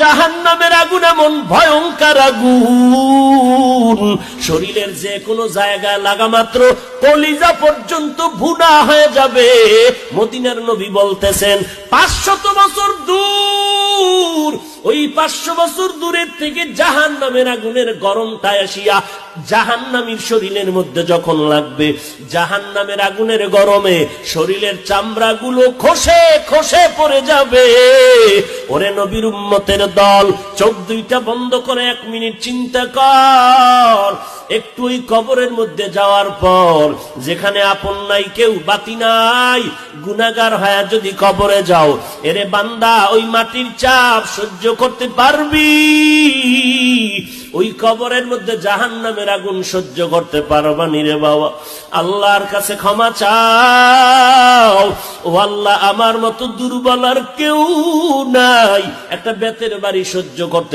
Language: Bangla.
জাহান্নামের আগুন এমন ভয়ঙ্কর আগুন, শরীরের যে কোনো জায়গায় লাগা মাত্র কলিজা পর্যন্ত ভুনা হয়ে যাবে। মদিনার নবী বলতেছেন 500 বছর দূর, ওই 500 বছর দূরের থেকে জাহান্নামের আগুনের গরমটা আসিয়া জাহান্নামীর শরীরের মধ্যে যখন লাগবে, জাহান্নামের আগুনের গরমে শরীরের চামড়াগুলো খসে খসে পড়ে যাবে। ওরে নবীর উম্মতের দল, চোখ দুইটা বন্ধ করে 1 মিনিট চিন্তা কর। একটু ওই কবরের মধ্যে যাওয়ার পর, যেখানে আপন নাই, কেউ বাতি নাই, গুনাহগার হয়ে যদি কবরে যাও, এরে বান্দা ওই মাটির চাপ সহ্য করতে পারবি? ওই কবরের মধ্যে জাহান্নামের আগুন সহ্য করতে পারবানি রে বাবা? আল্লাহর কাছে ক্ষমা চাও, ও আল্লাহ আমার মতো দুর্বল আর কেউ নাই, একটা বেতের বাড়ি সহ্য করতে